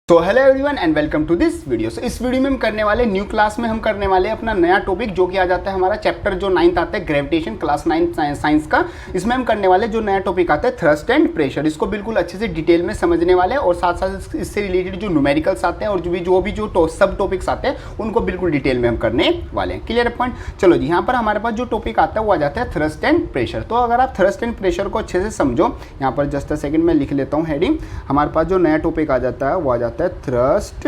तो hello everyone and welcome to this video. So इस video में हम करने वाले न्यू क्लास में हम करने वाले अपना नया टॉपिक जो कि आ जाता है हमारा चैप्टर जो 9th आता है ग्रेविटेशन क्लास 9 साइंस का। इसमें हम करने वाले जो नया टॉपिक आता है थ्रस्ट एंड प्रेशर, इसको बिल्कुल अच्छे से डिटेल में समझने वाले हैं और साथ साथ इससे रिलेटेड जो न्यूमेरिकल्स आते हैं और जो सब टॉपिक्स आते हैं उनको बिल्कुल डिटेल में हम करने वाले हैं। Clear point. चलो जी, यहाँ पर हमारे पास जो टॉपिक आता है वो आ जाता है थ्रस्ट एंड प्रेशर। तो अगर आप थ्रस्ट एंड प्रेशर को अच्छे से समझो, यहाँ पर जस्ट अ सेकेंड में लिख लेता हूँ हेडिंग। हमारे पास जो नया टॉपिक आ जाता है वो आ जाता है थ्रस्ट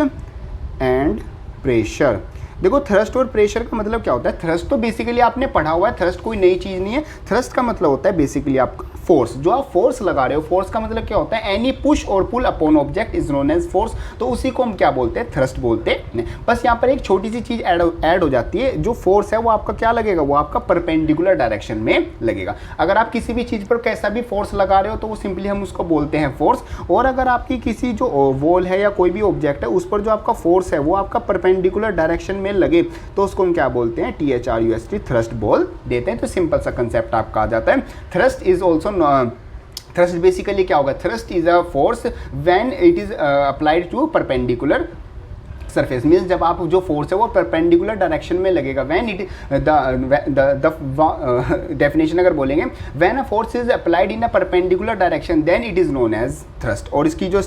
एंड प्रेशर। देखो थ्रस्ट और प्रेशर का मतलब क्या होता है। थ्रस्ट तो बेसिकली आपने पढ़ा हुआ है, थ्रस्ट कोई नई चीज़ नहीं है। थ्रस्ट का मतलब होता है बेसिकली आप फोर्स, जो आप फोर्स लगा रहे हो। फोर्स का मतलब क्या होता है, एनी पुश और pull upon object is known as force. तो उसी को हम क्या बोलते हैं, थ्रस्ट बोलते हैं। बस यहाँ पर एक छोटी सी चीज़ ऐड हो जाती है। जो फोर्स है वो आपका क्या लगेगा, वो आपका परपेंडिकुलर डायरेक्शन में लगेगा। अगर आप किसी भी चीज़ पर कैसा भी फोर्स लगा रहे हो तो वो सिंपली हम उसको बोलते हैं फोर्स। और अगर आपकी किसी जो वॉल है या कोई भी ऑब्जेक्ट है उस पर जो आपका फोर्स है वो आपका परपेंडिकुलर डायरेक्शन में लगे तो उसको हम क्या बोलते हैं, THRUST, थ्रस्ट बोल देते हैं। तो सिंपल सा कंसेप्ट आपका आ जाता है। Thrust is also thrust basically क्या होगा, thrust is a force when it is applied to perpendicular surface. Means जब आप जो फोर्स है वो परपेंडिकुलर डायरेक्शन में लगेगा। व्हेन इट द डेफिनेशन अगर बोलेंगे, when a force is applied in a perpendicular direction then it is known as thrust. और इसकी जो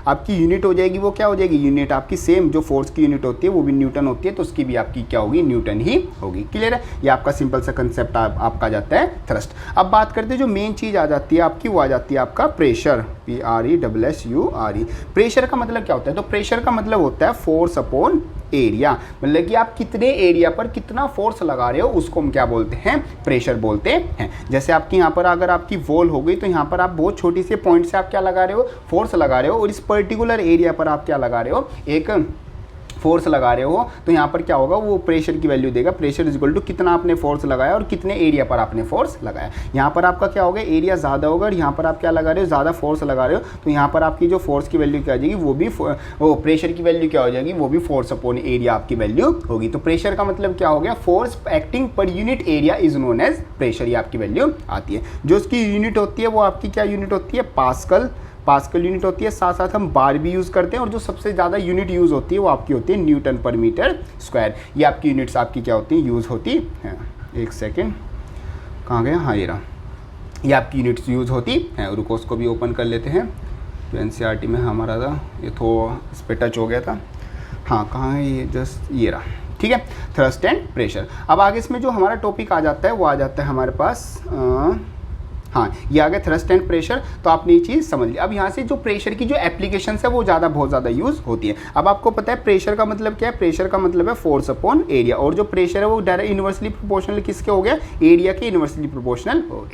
आपकी यूनिट हो जाएगी वो क्या हो जाएगी, यूनिट आपकी सेम जो फोर्स की यूनिट होती है वो भी न्यूटन होती है, तो उसकी भी आपकी क्या होगी, न्यूटन ही होगी। क्लियर है। ये आपका सिंपल सा कंसेप्ट आपका जाता है थ्रस्ट। अब बात करते हैं जो मेन चीज़ आ जाती है आपकी, वो आ जाती है आपका प्रेशर, PRESSURE। प्रेशर का मतलब क्या होता है, तो प्रेशर का मतलब होता है फोर्स अपॉन एरिया। मतलब कि आप कितने एरिया पर कितना फोर्स लगा रहे हो उसको हम क्या बोलते हैं, प्रेशर बोलते हैं। जैसे आपकी यहाँ पर अगर आपकी वॉल हो गई तो यहाँ पर आप बहुत छोटी सी पॉइंट से आप क्या लगा रहे हो, फोर्स लगा रहे हो। और इस पर्टिकुलर एरिया पर आप क्या लगा रहे हो, एक फोर्स लगा रहे हो। तो यहाँ पर क्या होगा, वो प्रेशर की वैल्यू देगा। प्रेशर इज इक्वल टू कितना आपने फोर्स लगाया और कितने एरिया पर आपने फोर्स लगाया। यहाँ पर आपका क्या होगा, एरिया ज़्यादा होगा और यहाँ पर आप क्या लगा रहे हो, ज़्यादा फोर्स लगा रहे हो। तो यहाँ पर आपकी जो फोर्स की वैल्यू क्या आ जाएगी, वो प्रेशर की वैल्यू क्या हो जाएगी, वो भी फोर्स अपॉन एरिया आपकी वैल्यू होगी। तो प्रेशर का मतलब क्या हो गया, force acting per unit area is known as pressure. ये आपकी वैल्यू आती है। जो उसकी यूनिट होती है वो आपकी क्या यूनिट होती है, पास्कल यूनिट होती है। साथ साथ हम बार भी यूज़ करते हैं और जो सबसे ज़्यादा यूनिट यूज़ होती है वो आपकी होती है न्यूटन पर मीटर स्क्वायर। ये आपकी यूनिट्स आपकी क्या होती हैं, यूज़ होती हैं। एक सेकेंड, कहाँ गया, हाँ ये रहा। ये आपकी यूनिट्स यूज़ होती हैं। रुको उसको भी ओपन कर लेते हैं। तो NCERT में हमारा था, ये थोड़ा इस पर टच हो गया था। हाँ कहाँ है ये, जस्ट ये रहा। ठीक है, थ्रस्ट एंड प्रेशर। अब आगे इसमें जो हमारा टॉपिक आ जाता है वो आ जाता है हमारे पास हाँ, ये आ गया थ्रस्ट एंड प्रेशर। तो आपने ये चीज़ समझ ली। अब यहाँ से जो प्रेशर की जो एप्लीकेशन है वो बहुत ज़्यादा यूज़ होती है। अब आपको पता है प्रेशर का मतलब क्या है, प्रेशर का मतलब है फोर्स अपॉन एरिया। और जो प्रेशर है वो डायरेक्ट यूनिवर्सली प्रोपोर्शनल किसके हो गया, एरिया के यूनिवर्सली प्रोपोर्शनल हो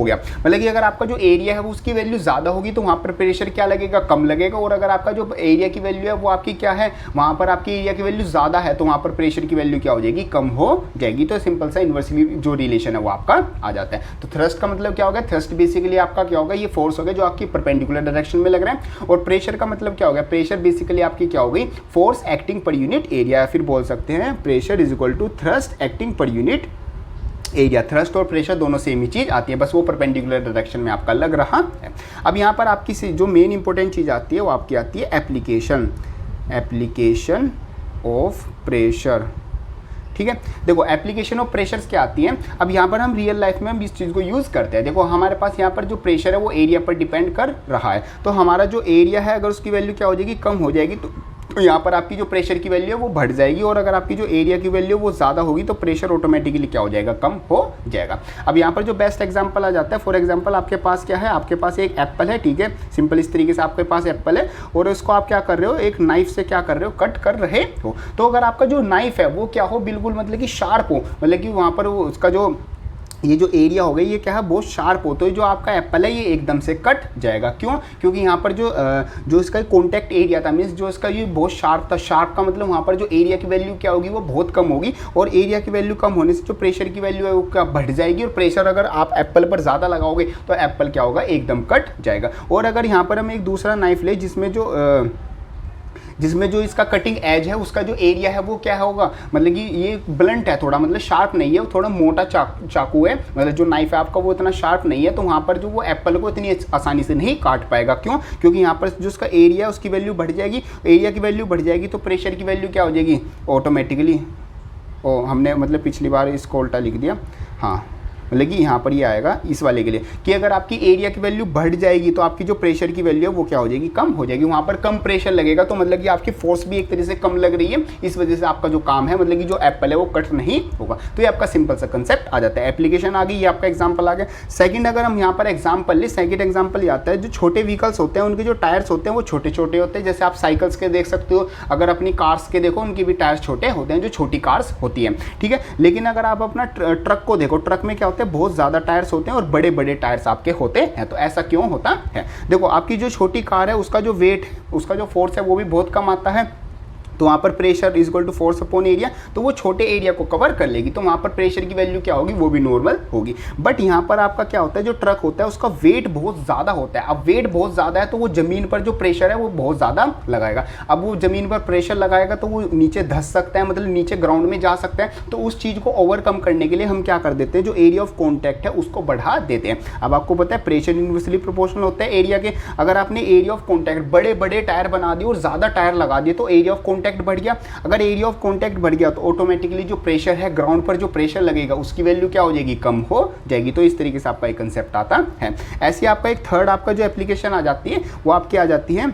गया। मतलब कि अगर आपका जो एरिया है वो उसकी वैल्यू ज़्यादा होगी तो वहाँ पर प्रेशर क्या लगेगा, कम लगेगा। और अगर आपका जो एरिया की वैल्यू है वो आपकी क्या है, वहाँ पर आपकी एरिया की वैल्यू ज़्यादा है तो वहाँ पर प्रेशर की वैल्यू क्या हो जाएगी, कम हो जाएगी। तो सिंपल सा इन्वर्सली जो रिलेशन है वो आपका आ जाता है। तो थ्रस्ट का मतलब क्या होगा, थ्रस्ट बेसिकली आपका क्या होगा, ये फोर्स होगा जो आपकी परपेंडिकुलर डायरेक्शन में लग रहा है। और प्रेशर का मतलब क्या होगा, प्रेशर बेसिकली आपकी क्या होगी, force acting per unit area. फिर बोल सकते हैं pressure is equal to thrust acting per unit area. Thrust और प्रेशर दोनों सेम ही चीज़ आती है, बस वो परपेंडिकुलर डायरेक्शन में आपका लग रहा है। अब यहाँ पर आपकी जो मेन इंपॉर्टेंट चीज़ आती है वो आपकी आती है एप्लीकेशन ऑफ प्रेशर। ठीक है, देखो एप्लीकेशन ऑफ प्रेशर्स क्या आती हैं। अब यहाँ पर हम रियल लाइफ में हम इस चीज़ को यूज़ करते हैं। देखो हमारे पास यहाँ पर जो प्रेशर है वो एरिया पर डिपेंड कर रहा है। तो हमारा जो एरिया है अगर उसकी वैल्यू क्या हो जाएगी, कम हो जाएगी, तो यहाँ पर आपकी जो प्रेशर की वैल्यू है वो बढ़ जाएगी। और अगर आपकी जो एरिया की वैल्यू वो ज़्यादा होगी तो प्रेशर ऑटोमेटिकली क्या हो जाएगा, कम हो जाएगा। अब यहाँ पर जो बेस्ट एग्जांपल आ जाता है, फॉर एग्जांपल आपके पास क्या है, आपके पास एक एप्पल है। ठीक है, सिंपल इस तरीके से आपके पास एप्पल है और उसको आप क्या कर रहे हो, एक नाइफ से क्या कर रहे हो, कट कर रहे हो। तो अगर आपका जो नाइफ है वो क्या हो, बिल्कुल मतलब कि शार्प हो, मतलब कि वहाँ पर वो उसका जो ये जो एरिया हो गया ये क्या है, बहुत शार्प हो, तो जो आपका एप्पल है ये एकदम से कट जाएगा। क्यों, क्योंकि यहाँ पर जो इसका कॉन्टैक्ट एरिया था, मीन्स जो इसका ये बहुत शार्प था। शार्प का मतलब वहाँ पर जो एरिया की वैल्यू क्या होगी, वो बहुत कम होगी। और एरिया की वैल्यू कम होने से जो प्रेशर की वैल्यू है वो क्या बढ़ जाएगी। और प्रेशर अगर आप एप्पल पर ज़्यादा लगाओगे तो एप्पल क्या होगा, एकदम कट जाएगा। और अगर यहाँ पर हम एक दूसरा नाइफ ले जिसमें जो जिसमें जो इसका कटिंग एज है उसका जो एरिया है वो क्या होगा, मतलब कि ये ब्लंट है थोड़ा, मतलब शार्प नहीं है, वो थोड़ा मोटा चाकू है, मतलब जो नाइफ है आपका वो इतना शार्प नहीं है, तो वहाँ पर जो वो एप्पल को इतनी आसानी से नहीं काट पाएगा। क्यों? क्योंकि यहाँ पर जो उसका एरिया है उसकी वैल्यू बढ़ जाएगी, एरिया की वैल्यू बढ़ जाएगी तो प्रेशर की वैल्यू क्या हो जाएगी ऑटोमेटिकली। हमने मतलब पिछली बार इसको उल्टा लिख दिया, हाँ, मतलब कि यहाँ पर ये आएगा इस वाले के लिए कि अगर आपकी एरिया की वैल्यू बढ़ जाएगी तो आपकी जो प्रेशर की वैल्यू है वो क्या हो जाएगी, कम हो जाएगी, वहाँ पर कम प्रेशर लगेगा, तो मतलब कि आपकी फोर्स भी एक तरह से कम लग रही है, इस वजह से आपका जो काम है मतलब कि जो एप्पल है वो कट नहीं होगा। तो ये आपका सिंपल सा कंसेप्ट आ जाता है, एप्लीकेशन आ गई, ये आपका एग्जाम्पल आ गया। सेकंड अगर हम यहाँ पर एग्जाम्पल ले, सेकंड एग्जाम्पल ये आता है जो छोटे व्हीकल्स होते हैं उनके जो टायर्स होते हैं वो छोटे छोटे होते हैं, जैसे आप साइकिल्स के देख सकते हो, अगर अपनी कार्स के देखो उनकी भी टायर्स छोटे होते हैं, जो छोटी कार्स होती है, ठीक है। लेकिन अगर आप अपना ट्रक को देखो, ट्रक में क्या होता है, बहुत ज़्यादा टायर्स होते हैं और बड़े बड़े टायर्स आपके होते हैं। तो ऐसा क्यों होता है? देखो आपकी जो छोटी कार है उसका जो वेट, उसका जो फोर्स है वो भी बहुत कम आता है, तो वहाँ पर pressure is equal to force upon area, तो वो छोटे एरिया को कवर कर लेगी, तो वहाँ पर प्रेशर की वैल्यू क्या होगी, वो भी नॉर्मल होगी। बट यहाँ पर आपका क्या होता है, जो ट्रक होता है उसका वेट बहुत ज़्यादा होता है। अब वेट बहुत ज़्यादा है तो वो ज़मीन पर जो प्रेशर है वो बहुत ज़्यादा लगाएगा। अब वो ज़मीन पर प्रेशर लगाएगा तो वो नीचे धंस सकता है, मतलब नीचे ग्राउंड में जा सकता है। तो उस चीज़ को ओवरकम करने के लिए हम क्या कर देते हैं, जो एरिया ऑफ कॉन्टैक्ट है उसको बढ़ा देते हैं। अब आपको पता है प्रेशर इन्वर्सली प्रोपोर्शनल होता है एरिया के। अगर आपने एरिया ऑफ कॉन्टैक्ट बड़े बड़े टायर बना दिए और ज़्यादा टायर लगा दिए तो एरिया ऑफ कॉन्टैक्ट बढ़ गया। अगर एरिया ऑफ कॉन्टैक्ट बढ़ गया तो ऑटोमेटिकली जो प्रेशर है ग्राउंड पर, जो प्रेशर लगेगा उसकी वैल्यू क्या हो जाएगी, कम हो जाएगी। तो इस तरीके से आपका एक कंसेप्ट आता है। ऐसे आपका एक थर्ड आपका जो एप्लीकेशन आ जाती है वो आपकी आ जाती है,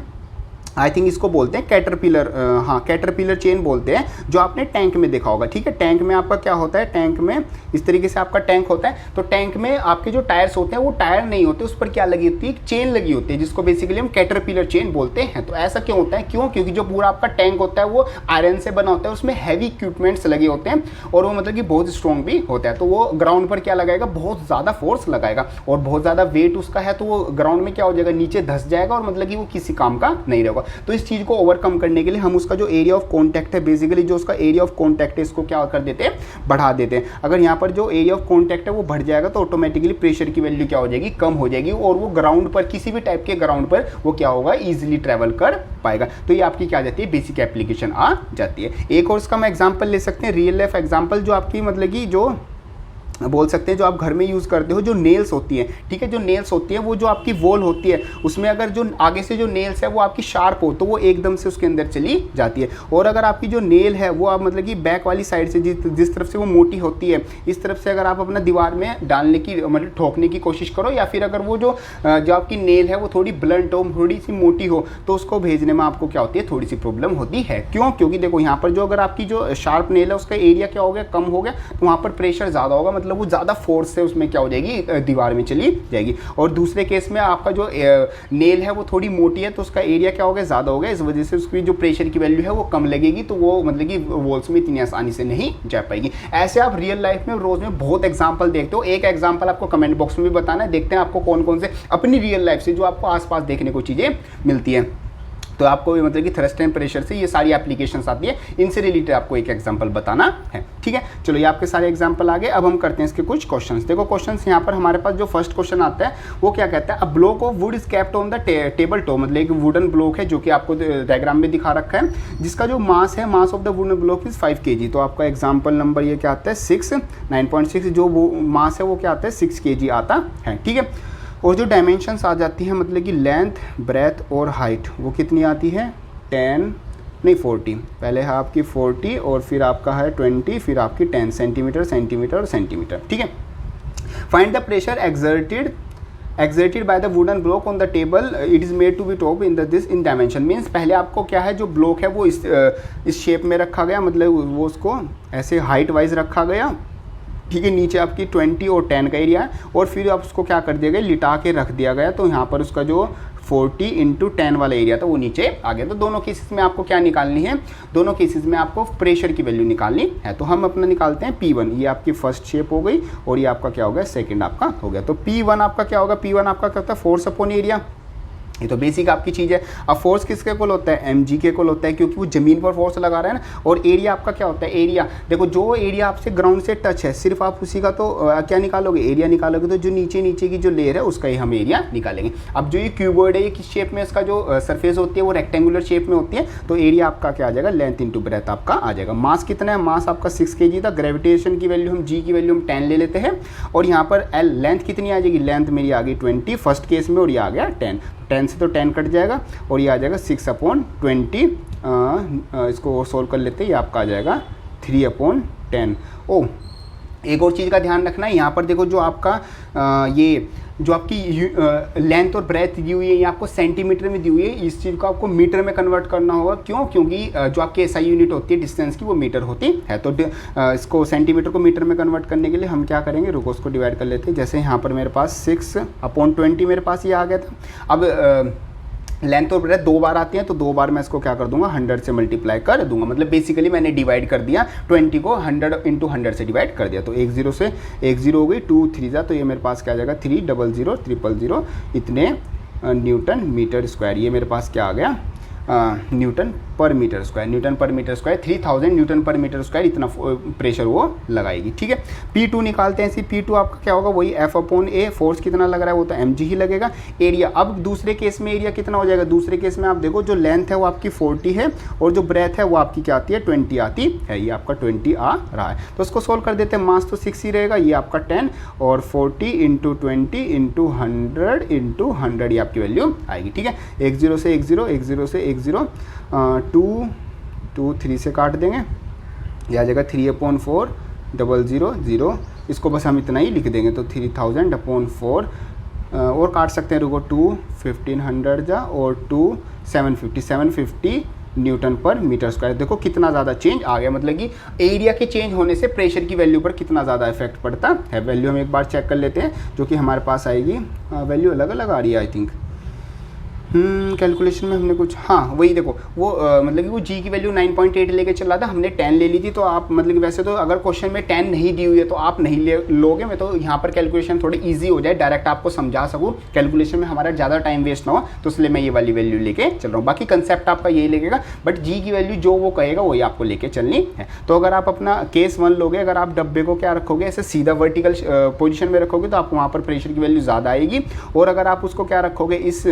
आई थिंक इसको बोलते हैं कैटरपिलर, हाँ कैटरपिलर चेन बोलते हैं, जो आपने टैंक में देखा होगा, ठीक है। टैंक में आपका क्या होता है, टैंक में इस तरीके से आपका टैंक होता है, तो टैंक में आपके जो टायर्स होते हैं वो टायर नहीं होते, उस पर क्या लगी होती है, एक चेन लगी होती है, जिसको बेसिकली हम कैटरपिलर चेन बोलते हैं। तो ऐसा क्यों होता है, क्यों? क्योंकि जो पूरा आपका टैंक होता है वो आयरन से बना होता है, उसमें हैवी इक्विपमेंट्स लगे होते हैं और वो मतलब कि बहुत स्ट्रॉन्ग भी होता है। तो वो ग्राउंड पर क्या लगाएगा, बहुत ज़्यादा फोर्स लगाएगा और बहुत ज़्यादा वेट उसका है, तो वो ग्राउंड में क्या हो जाएगा, नीचे धंस जाएगा और मतलब कि वो किसी काम का नहीं रहेगा। तो इस चीज़ को ओवरकम करने के लिए हम उसका जो एरिया ऑफ कॉन्टैक्ट है, बेसिकली जो उसका एरिया ऑफ कॉन्टैक्ट है, इसको क्या कर देते हैं, बढ़ा देते हैं। अगर यहाँ पर जो एरिया ऑफ कॉन्टैक्ट है वो बढ़ जाएगा तो ऑटोमेटिकली प्रेशर की वैल्यू क्या हो जाएगी, कम हो जाएगी और वो ग्राउंड पर, किसी भी टाइप के ग्राउंड पर वो क्या होगा, इजीली ट्रैवल कर पाएगा। तो ये आपकी क्या आ जाती है, बेसिक एप्लीकेशन आ जाती है। एक और इसका हम एग्जाम्पल ले सकते हैं, रियल लाइफ एग्जाम्पल, जो आपकी मतलब कि जो बोल सकते हैं जो आप घर में यूज़ करते हो, जो नेल्स होती है, ठीक है, जो नेल्स होती है वो जो आपकी वॉल होती है उसमें अगर जो आगे से जो नेल्स है वो आपकी शार्प हो तो वो एकदम से उसके अंदर चली जाती है। और अगर आपकी जो नेल है वो आप मतलब कि बैक वाली साइड से जिस तरफ से वो मोटी होती है, इस तरफ से अगर आप अपना दीवार में डालने की मतलब ठोकने की कोशिश करो, या फिर अगर वो जो आपकी नेल है वो थोड़ी ब्लंट हो, थोड़ी सी मोटी हो, तो उसको भेजने में आपको क्या होती है, थोड़ी सी प्रॉब्लम होती है। क्यों? क्योंकि देखो यहाँ पर जो अगर आपकी जो शार्प नेल है उसका एरिया क्या हो गया, कम हो गया, तो वहाँ पर प्रेशर ज़्यादा होगा, मतलब वो ज़्यादा फोर्स से उसमें क्या हो जाएगी, दीवार में चली जाएगी। और दूसरे केस में आपका जो नेल है वो थोड़ी मोटी है तो उसका एरिया क्या हो गया, ज़्यादा हो गया, इस वजह से उसकी जो प्रेशर की वैल्यू है वो कम लगेगी, तो वो मतलब कि वॉल्स में इतनी आसानी से नहीं जा पाएगी। ऐसे आप रियल लाइफ में रोज़ में बहुत एग्जाम्पल देखते हो। एक एग्जाम्पल आपको कमेंट बॉक्स में भी बताना है, देखते हैं आपको कौन कौन से अपनी रियल लाइफ से जो आपको आसपास देखने को चीज़ें मिलती हैं। तो आपको मतलब कि थ्रस्ट एंड प्रेशर से ये सारी एप्लीकेशंस आती है, इनसे रिलेटेड आपको एक एग्जांपल बताना है, ठीक है। चलो ये आपके सारे एग्जांपल आ गए। अब हम करते हैं इसके कुछ क्वेश्चंस। देखो क्वेश्चंस यहाँ पर हमारे पास जो फर्स्ट क्वेश्चन आता है वो क्या कहता है, a block of would is kept on the table top, मतलब एक वुडन ब्लॉक है जो कि आपको डायग्राम में दिखा रखा है, जिसका जो मास है, mass of the wooden block is 5 kg। तो आपका एग्जाम्पल नंबर ये क्या आता है, 9.6, जो मास है वो क्या आता है, 6 kg आता है, ठीक है। और जो डायमेंशंस आ जाती हैं मतलब कि लेंथ, ब्रेथ और हाइट, वो कितनी आती है, 40, पहले है आपकी 40 और फिर आपका है 20, फिर आपकी 10 सेंटीमीटर, ठीक है। Find the pressure exerted by the wooden block on the table, it is made to be top in this in dimension, means पहले आपको क्या है, जो ब्लॉक है वो इस शेप में रखा गया, मतलब वो उसको ऐसे हाइट वाइज रखा गया, ठीक है। नीचे आपकी 20 और 10 का एरिया है और फिर आप उसको क्या कर दिया गया, लिटा के रख दिया गया, तो यहाँ पर उसका जो 40 × 10 वाला एरिया था वो नीचे आ गया। तो दोनों केसेस में आपको क्या निकालनी है, दोनों केसेस में आपको प्रेशर की वैल्यू निकालनी है। तो हम अपना निकालते हैं P1, ये आपकी फर्स्ट शेप हो गई और ये आपका क्या हो गया, सेकंड आपका हो गया। तो P1 आपका क्या होगा, P1 आपका क्या होता है, फोर्स अपॉन एरिया, ये तो बेसिक आपकी चीज़ है। अब फोर्स किसके इक्वल होता है, mg के इक्वल होता है, क्योंकि वो ज़मीन पर फोर्स लगा रहा है ना। और एरिया आपका क्या होता है, एरिया देखो जो एरिया आपसे ग्राउंड से टच है सिर्फ आप उसी का तो क्या निकालोगे, एरिया निकालोगे। तो जो नीचे की जो लेयर है उसका ही हम एरिया निकालेंगे। अब जो ये क्यूबॉइड है ये किस शेप में, इसका जो सरफेस होती है वो रेक्टेंगुलर शेप में होती है। तो एरिया आपका क्या आ जाएगा, लेंथ इंटू ब्रेथ आपका आ जाएगा। मास कितना है, मास आपका 6 kg था। ग्रेविटेशन की वैल्यू हम g की वैल्यू हम 10 ले लेते हैं। और यहाँ पर l लेंथ कितनी आ जाएगी, लेंथ मेरी आ गई 20 फर्स्ट केस में, और ये आ गया 10। 10 से तो 10 कट जाएगा और ये आ जाएगा 6/20। इसको सोल्व कर लेते हैं, ये आपका आ जाएगा 3/10। ओ एक और चीज़ का ध्यान रखना है, यहाँ पर देखो जो आपका ये जो आपकी लेंथ और ब्रेथ दी हुई है ये आपको सेंटीमीटर में दी हुई है। इस चीज़ को आपको मीटर में कन्वर्ट करना होगा। क्यों, क्योंकि जो आपकी SI यूनिट होती है डिस्टेंस की वो मीटर होती है। तो इसको सेंटीमीटर को मीटर में कन्वर्ट करने के लिए हम क्या करेंगे, रुको उसको डिवाइड कर लेते हैं। जैसे यहाँ पर मेरे पास 6/20 मेरे पास ये आ गया था। अब लेंथ और ब्रेथ 2 बार आती हैं, तो 2 बार मैं इसको क्या कर दूंगा, 100 से मल्टीप्लाई कर दूंगा। मतलब बेसिकली मैंने डिवाइड कर दिया 20 को 100 × 100 से डिवाइड कर दिया। तो 1 0 से 1 0 हो गई, 2 3 जा, तो ये मेरे पास क्या आ जाएगा 3000000 इतने न्यूटन मीटर स्क्वायर। ये मेरे पास क्या आ गया, न्यूटन पर मीटर स्क्वायर। न्यूटन पर मीटर स्क्वायर 3000 न्यूटन पर मीटर स्क्वायर इतना प्रेशर वो लगाएगी। ठीक है, P2 निकालते हैं। इसी P2 आपका क्या होगा, वही F/A। फोर्स कितना लग रहा है वो तो mg ही लगेगा। एरिया, अब दूसरे केस में एरिया कितना हो जाएगा, दूसरे केस में आप देखो जो लेंथ है वो आपकी 40 है और जो ब्रेथ है वो आपकी क्या आती है 20 आती है। ये आपका 20 आ रहा है, तो उसको सोल्व कर देते हैं। मास तो 6 ही रहेगा, ये आपका 10 और 40 × 20 × 100 × 100 ये आपकी वैल्यू आएगी। ठीक है, 1 0 से 1 0, 1 0 से 1 0, 2 3 से काट देंगे, ये आ जाएगा 3/4 इसको बस हम इतना ही लिख देंगे। तो 3000/4 और काट सकते हैं, रुको 2 1500 जा और 2 750 न्यूटन पर मीटर स्क्वायर। देखो कितना ज़्यादा चेंज आ गया, मतलब कि एरिया के चेंज होने से प्रेशर की वैल्यू पर कितना ज़्यादा इफेक्ट पड़ता है। वैल्यू हम एक बार चेक कर लेते हैं, जो कि हमारे पास आएगी, वैल्यू अलग अलग आ रही है आई थिंक। कैलकुलेशन में हमने कुछ, हाँ वही देखो वो मतलब कि वो g की वैल्यू 9.8 लेके चला था, हमने 10 ले ली थी। तो आप मतलब कि वैसे तो अगर क्वेश्चन में 10 नहीं दी हुई है तो आप नहीं लोगे। मैं तो यहाँ पर कैलकुलेशन थोड़ी इजी हो जाए, डायरेक्ट आपको समझा सकूँ, कैलकुलेशन में हमारा ज़्यादा टाइम वेस्ट ना हो, तो इसलिए मैं ये वाली वैल्यू लेके चल रहा हूँ। बाकी कंसेप्ट आपका यही लगेगा, बट g की वैल्यू जो वो कहेगा वही आपको लेके चलनी है। तो अगर आप अपना केस 1 लोगे, अगर आप डब्बे को क्या रखोगे, ऐसे सीधा वर्टिकल पोजिशन में रखोगे तो आपको वहाँ पर प्रेशर की वैल्यू ज़्यादा आएगी। और अगर आप उसको क्या रखोगे, इस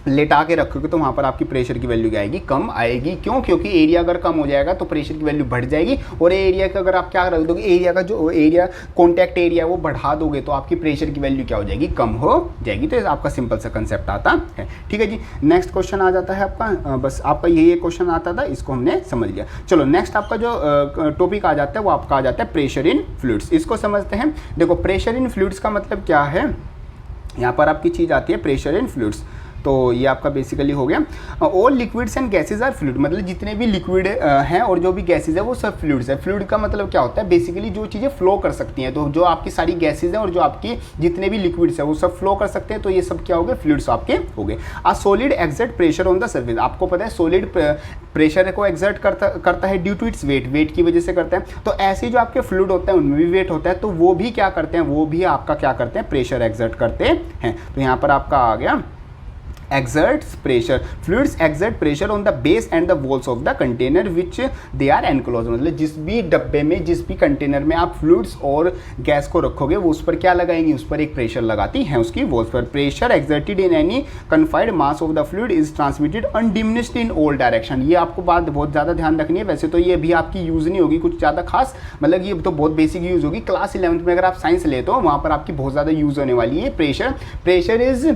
लेटा के रखोगे तो वहाँ पर आपकी प्रेशर की वैल्यू क्या आएगी, कम आएगी। क्यों, क्योंकि एरिया अगर कम हो जाएगा तो प्रेशर की वैल्यू बढ़ जाएगी। और एरिया का अगर आप क्या रख दोगे, एरिया का जो एरिया कॉन्टैक्ट एरिया वो बढ़ा दोगे तो आपकी प्रेशर की वैल्यू क्या हो जाएगी, कम हो जाएगी। तो आपका सिंपल सा कंसेप्ट आता है। ठीक है जी, नेक्स्ट क्वेश्चन आ जाता है आपका, बस आपका यही क्वेश्चन आता था, इसको हमने समझ लिया। चलो नेक्स्ट आपका जो टॉपिक आ जाता है वो आपका आ जाता है प्रेशर इन फ्लूइड्स। इसको समझते हैं। देखो प्रेशर इन फ्लूइड्स का मतलब क्या है, यहाँ पर आपकी चीज़ आती है प्रेशर इन फ्लूइड्स। तो ये आपका बेसिकली हो गया all liquids and gases are fluid, मतलब जितने भी लिक्विड हैं और जो भी गैसेज है वो सब फ्लूइड्स है। फ्लूइड का मतलब क्या होता है, बेसिकली जो चीज़ें फ्लो कर सकती हैं। तो जो आपकी सारी गैसेज हैं और जो आपकी जितने भी लिक्विड्स है वो सब फ्लो कर सकते हैं, तो ये सब क्या हो गए, फ्लूइड्स आपके हो गए। A solid exert pressure on the surface, आपको पता है सॉलिड प्रेशर को एक्सर्ट करता है due to its weight, weight की वजह से करता है। तो ऐसे जो आपके फ्लूइड होता है उनमें भी वेट होता है, तो वो भी क्या करते हैं, वो भी आपका क्या करते हैं, प्रेशर एक्सर्ट करते हैं। तो यहाँ पर आपका आ गया exerts pressure, fluids exert pressure on the base and the walls of the container which they are enclosed। मतलब जिस भी डब्बे में, जिस भी कंटेनर में आप फ्लूइड्स और गैस को रखोगे वो उस पर क्या लगाएंगे, उस पर एक प्रेशर लगाती हैं उसकी वॉल्स पर। Pressure exerted in any confined mass of the fluid is transmitted undiminished in all direction. ये आपको बात बहुत ज़्यादा ध्यान रखनी है। वैसे तो ये भी आपकी यूज़ नहीं होगी कुछ ज़्यादा खास, मतलब ये तो बहुत बेसिक यूज़ होगी। क्लास 11th में अगर आप साइंस लेते हो वहाँ पर आपकी बहुत ज़्यादा यूज़ होने वाली है। Pressure is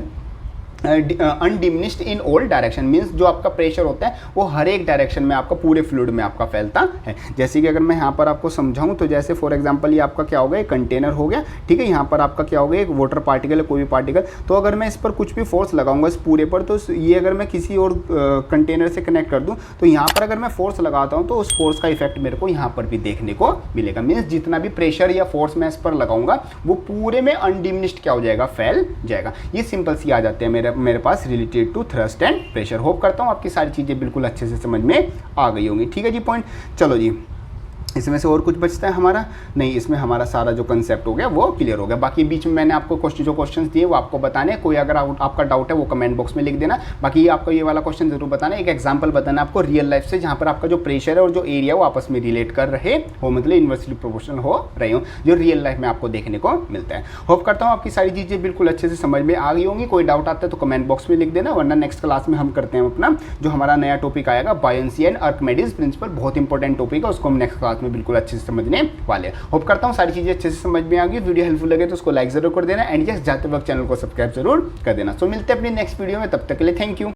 undiminished in all direction, means जो आपका प्रेशर होता है वो हर एक डायरेक्शन में आपका पूरे फ्लूइड में आपका फैलता है। जैसे कि अगर मैं यहाँ पर आपको समझाऊँ तो जैसे फॉर एग्जांपल ये आपका क्या हो गया, एक कंटेनर हो गया, ठीक है। यहाँ पर आपका क्या हो गया, एक वाटर पार्टिकल है, कोई भी पार्टिकल। तो अगर मैं इस पर कुछ भी फोर्स लगाऊंगा इस पूरे पर, तो ये अगर मैं किसी और कंटेनर से कनेक्ट कर दूँ तो यहाँ पर अगर मैं फोर्स लगाता हूँ तो उस फोर्स का इफेक्ट मेरे को यहाँ पर भी देखने को मिलेगा। मीन्स जितना भी प्रेशर या फोर्स मैं इस पर लगाऊंगा वो पूरे में अनडिमिनिश्ड क्या हो जाएगा, फैल जाएगा। ये सिंपल सी आ जाते हैं मेरे पास related to thrust and pressure. Hope करता हूँ आपकी सारी चीज़ें बिल्कुल अच्छे से समझ में आ गई होंगी। ठीक है जी, पॉइंट। चलो जी, इसमें से और कुछ बचता है हमारा? नहीं, इसमें हमारा सारा जो कंसेप्ट हो गया वो क्लियर हो गया। बाकी बीच में मैंने आपको जो क्वेश्चंस दिए वो आपको बताने, कोई अगर आपका डाउट है वो कमेंट बॉक्स में लिख देना। बाकी आपको ये वाला क्वेश्चन जरूर बताना, एक एग्जांपल बताना आपको रियल लाइफ से, जहाँ पर आपका जो प्रेशर है और जो एरिया वो आपस में रिलेट कर रहे हो, मतलब इन्वर्सली प्रोपोर्शनल हो रहे हो, जो रियल लाइफ में आपको देखने को मिलता है। होप करता हूँ आपकी सारी चीज़ें बिल्कुल अच्छे से समझ में आ गई होंगी। कोई डाउट आता है तो कमेंट बॉक्स में लिख देना, वरना नेक्स्ट क्लास में हम करते हैं अपना जो हमारा नया टॉपिक आएगा, बायोन्सी एंड आर्किमिडीज प्रिंसिपल। बहुत इंपॉर्टेंट टॉपिक है, उसको हम नेक्स्ट क्लास में बिल्कुल अच्छे से समझने वाले हैं। होप करता हूँ सारी चीजें अच्छे से समझ में आ गई। वीडियो हेल्पफुल लगे तो उसको लाइक जरूर कर देना, एंड यस जाते वक्त चैनल को सब्सक्राइब जरूर कर देना। सो मिलते हैं अपनी नेक्स्ट वीडियो में, तब तक के लिए थैंक यू।